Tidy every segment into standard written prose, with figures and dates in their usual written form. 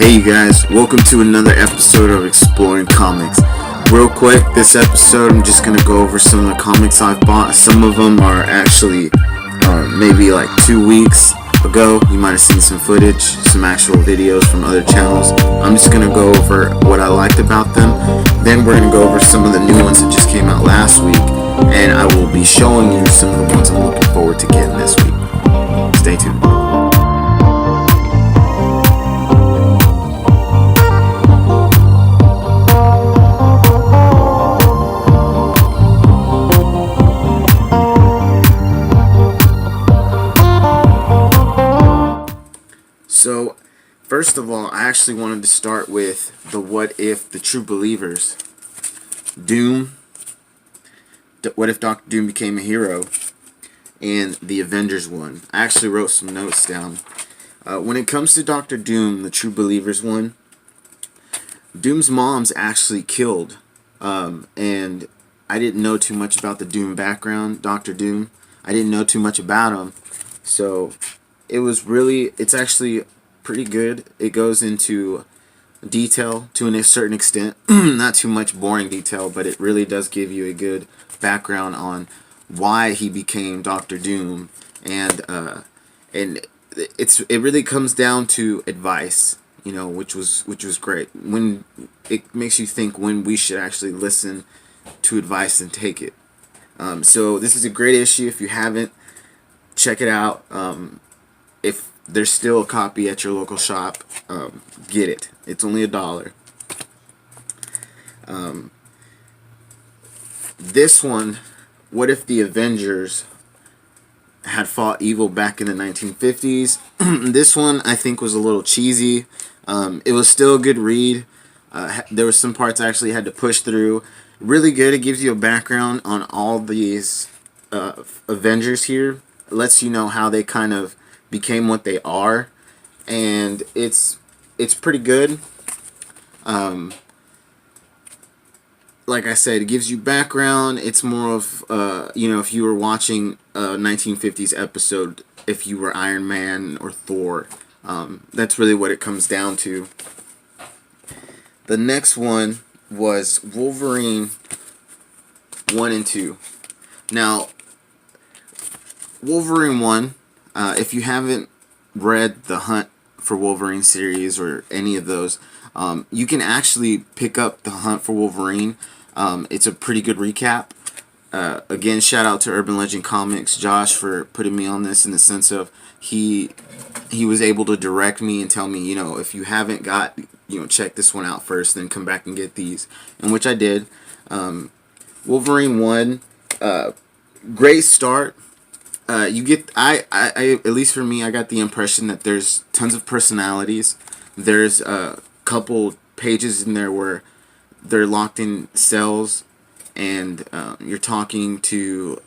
Hey you guys, welcome to another episode of Exploring Comics. Real quick, this episode I'm just going to go over some of the comics I've bought. Some of them are actually maybe like 2 weeks ago. You might have seen some footage, some actual videos from other channels. I'm just going to go over what I liked about them. Then we're going to go over some of the new ones that just came out last week. And I will be showing you some of the ones I'm looking forward to getting this week. Stay tuned. So, first of all, I actually wanted to start with the What If, the True Believers. Doom. What if Doctor Doom became a hero? And the Avengers one. I actually wrote some notes down. When it comes to Doctor Doom, the True Believers one, Doom's mom's actually killed. And I didn't know too much about the Doom background, Doctor Doom. I didn't know too much about him. So, it's actually pretty good. It goes into detail to a certain extent. Not too much boring detail, but it really does give you a good background on why he became Doctor Doom. And it really comes down to advice, which was great. When it makes you think when we should actually listen to advice and take it. So this is a great issue. If you haven't, check it out. If there's still a copy at your local shop, get it. It's only $1. This one, what if the Avengers had fought evil back in the 1950s? This one I think was a little cheesy. It was still a good read. There were some parts I actually had to push through. Really good. It gives you a background on all these Avengers here. It lets you know how they kind of became what they are, and it's pretty good. Like I said, it gives you background. It's more of if you were watching a 1950s episode, if you were Iron Man or Thor, that's really what it comes down to. The next one was Wolverine 1 and 2. Now, Wolverine 1, if you haven't read the Hunt for Wolverine series or any of those, you can actually pick up the Hunt for Wolverine. It's a pretty good recap. Again, shout out to Urban Legend Comics, Josh, for putting me on this in the sense of he was able to direct me and tell me, if you haven't got, check this one out first, then come back and get these, and which I did. Wolverine 1, great start. You get, I at least for me, I got the impression that there's tons of personalities. There's a couple pages in there where they're locked in cells, and you're talking to,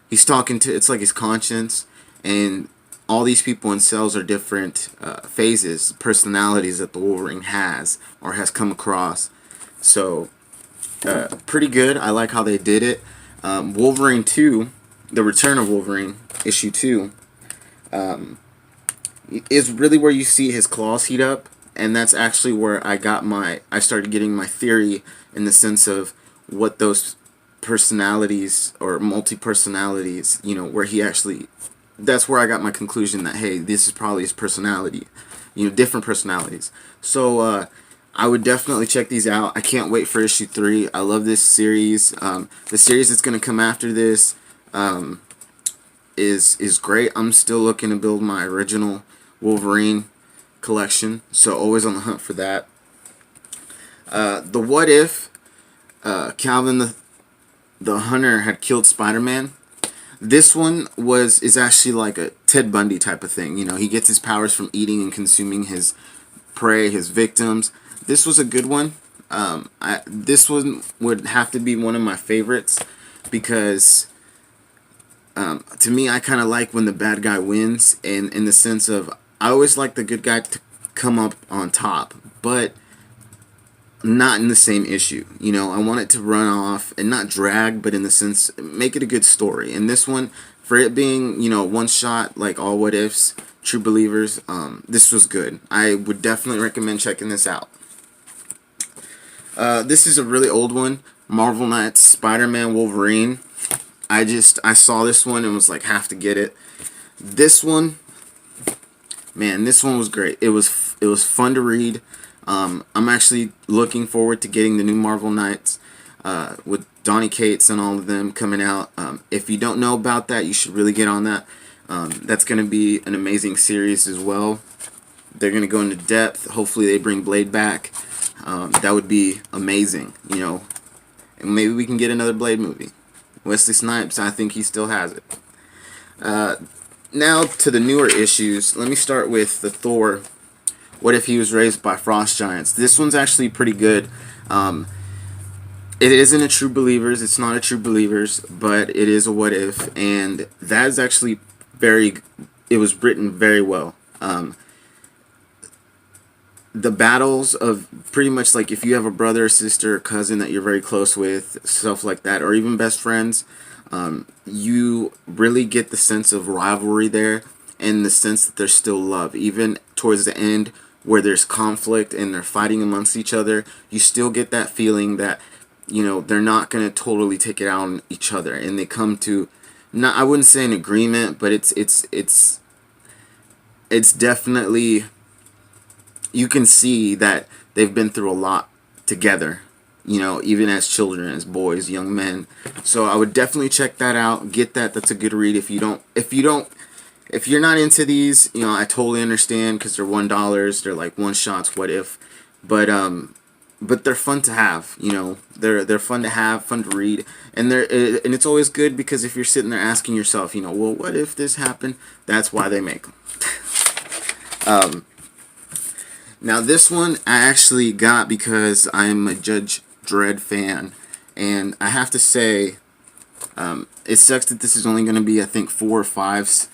he's talking to, it's like his conscience, and all these people in cells are different phases, personalities that the Wolverine has or has come across. So, pretty good. I like how they did it. Wolverine 2, The Return of Wolverine, issue 2, is really where you see his claws heat up, and that's actually where I started getting my theory in the sense of what those personalities or multi-personalities, where he actually, that's where I got my conclusion that, hey, this is probably his personality, different personalities. So, I would definitely check these out. I can't wait for issue 3. I love this series. The series that's going to come after this is great. I'm still looking to build my original Wolverine collection, so always on the hunt for that. The What If Calvin the Hunter had killed SpiderMan. This one is actually like a Ted Bundy type of thing. He gets his powers from eating and consuming his prey, his victims. This was a good one. This one would have to be one of my favorites because to me, I kind of like when the bad guy wins, and in the sense of I always like the good guy to come up on top, but not in the same issue. I want it to run off and not drag, but in the sense, make it a good story. And this one, for it being, one shot, like all What Ifs, True Believers. This was good. I would definitely recommend checking this out. This is a really old one. Marvel Knights, Spider-Man, Wolverine. I saw this one and was like, have to get it. This one, man, this one was great. It was fun to read. I'm actually looking forward to getting the new Marvel Knights with Donny Cates and all of them coming out. If you don't know about that, you should really get on that. That's going to be an amazing series as well. They're going to go into depth. Hopefully they bring Blade back. That would be amazing, you know. And maybe we can get another Blade movie. Wesley Snipes, I think he still has it. Now to the newer issues. Let me start with the Thor. What If He Was Raised by Frost Giants? This one's actually pretty good. It isn't a True Believers. It's not a True Believers, but it is a What If, and that is actually it was written very well. The battles of pretty much like if you have a brother or sister or cousin that you're very close with, stuff like that, or even best friends, you really get the sense of rivalry there and the sense that there's still love. Even towards the end where there's conflict and they're fighting amongst each other, you still get that feeling that, you know, they're not going to totally take it out on each other, and they come to, not, I wouldn't say an agreement, but it's definitely, you can see that they've been through a lot together, you know, even as children, as boys, young men. So I would definitely check that out. Get that. That's a good read. If you're not into these, you know, I totally understand, because they're $1. They're like one shots. What if? But they're fun to have. You know, they're fun to have, fun to read, and it's always good because if you're sitting there asking yourself, you know, well, what if this happened? That's why they make them. Now this one I actually got because I'm a Judge Dredd fan, and I have to say, it sucks that this is only going to be, I think, 4 or 5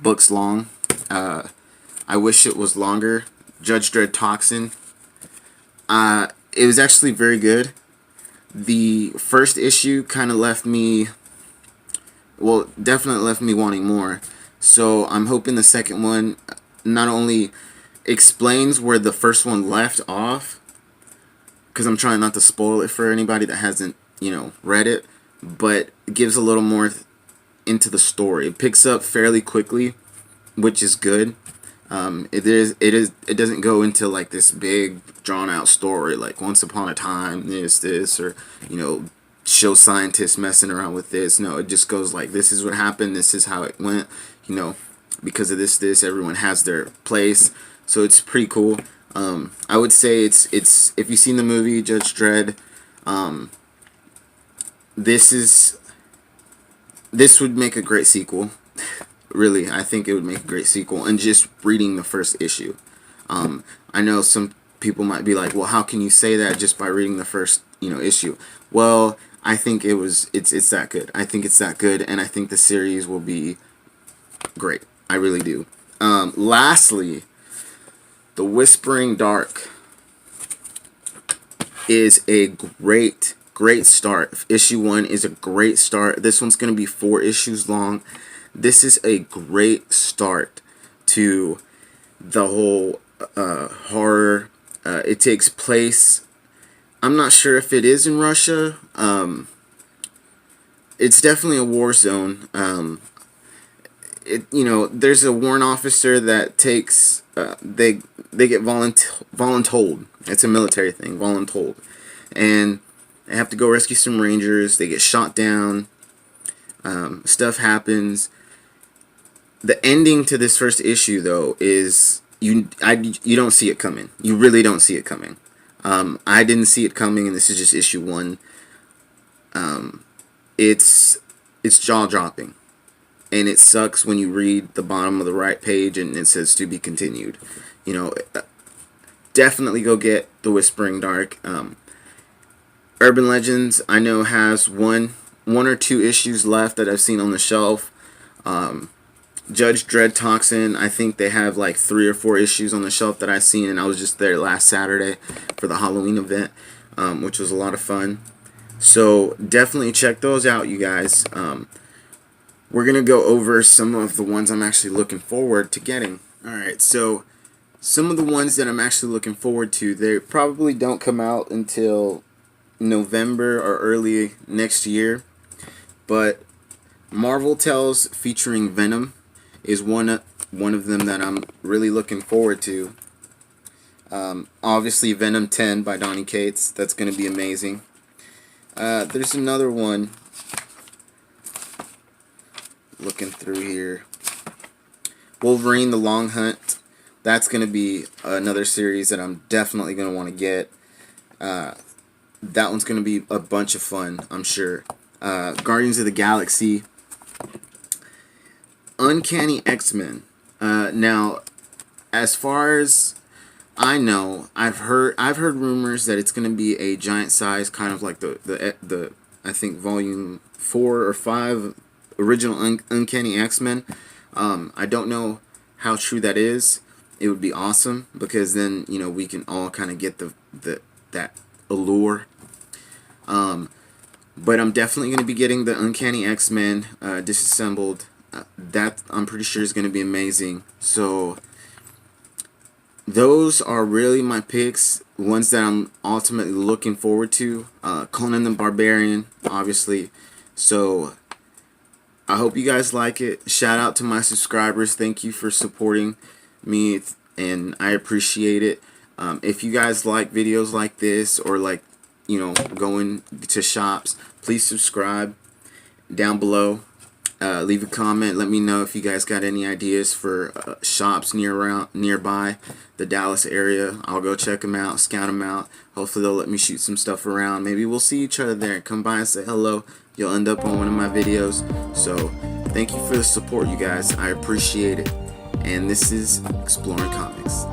books long. I wish it was longer. Judge Dredd Toxin. It was actually very good. The first issue kind of left me, well, definitely left me wanting more. So I'm hoping the second one not only explains where the first one left off, because I'm trying not to spoil it for anybody that hasn't, you know, read it, but gives a little more into the story. It picks up fairly quickly, which is good. It doesn't go into like this big drawn out story like Once Upon a Time, this, or, you know, show scientists messing around with this. No, it just goes like, this is what happened, this is how it went, you know, because of this, everyone has their place. So it's pretty cool. I would say it's if you've seen the movie Judge Dredd, this would make a great sequel. Really, I think it would make a great sequel. And just reading the first issue, I know some people might be like, well, how can you say that just by reading the first, you know, issue? Well, I think it's that good. I think it's that good, and I think the series will be great. I really do. Lastly, The Whispering Dark is a great start. Issue 1 is a great start. This one's going to be 4 issues long. This is a great start to the whole horror. It takes place, I'm not sure if it is in Russia. It's definitely a war zone. You know, there's a warrant officer that takes, they get voluntold. It's a military thing, voluntold. And they have to go rescue some rangers. They get shot down. Stuff happens. The ending to this first issue, though, is you don't see it coming. You really don't see it coming. I didn't see it coming, and this is just issue 1. It's jaw-dropping. And it sucks when you read the bottom of the right page and it says to be continued. You know, definitely go get The Whispering Dark. Urban Legends, I know, has one or 2 issues left that I've seen on the shelf. Judge Dredd Toxin, I think they have like 3 or 4 issues on the shelf that I've seen, and I was just there last Saturday for the Halloween event, which was a lot of fun. So definitely check those out, you guys. we're going to go over some of the ones I'm actually looking forward to getting. Alright, so some of the ones that I'm actually looking forward to, they probably don't come out until November or early next year, but Marvel Tales featuring Venom is one of them that I'm really looking forward to. Obviously Venom 10 by Donny Cates, that's going to be amazing. There's another one, looking through here, Wolverine the Long Hunt. That's going to be another series that I'm definitely going to want to get. That one's going to be a bunch of fun, I'm sure. Guardians of the Galaxy, Uncanny X-Men. Now, as far as I know, I've heard rumors that it's going to be a giant size, kind of like the I think volume 4 or 5 original Uncanny X-Men. I don't know how true that is. It would be awesome, because then, you know, we can all kind of get that allure. But I'm definitely going to be getting the Uncanny X-Men disassembled. That I'm pretty sure is going to be amazing. So those are really my picks, ones that I'm ultimately looking forward to. Conan the Barbarian, obviously. So I hope you guys like it. Shout out to my subscribers. Thank you for supporting me, and I appreciate it. If you guys like videos like this, or like, you know, going to shops, please subscribe down below. Leave a comment. Let me know if you guys got any ideas for shops nearby the Dallas area. I'll go check them out, scout them out. Hopefully they'll let me shoot some stuff around. Maybe we'll see each other there. Come by and say hello. You'll end up on one of my videos. So thank you for the support, you guys. I appreciate it. And this is Exploring Comics.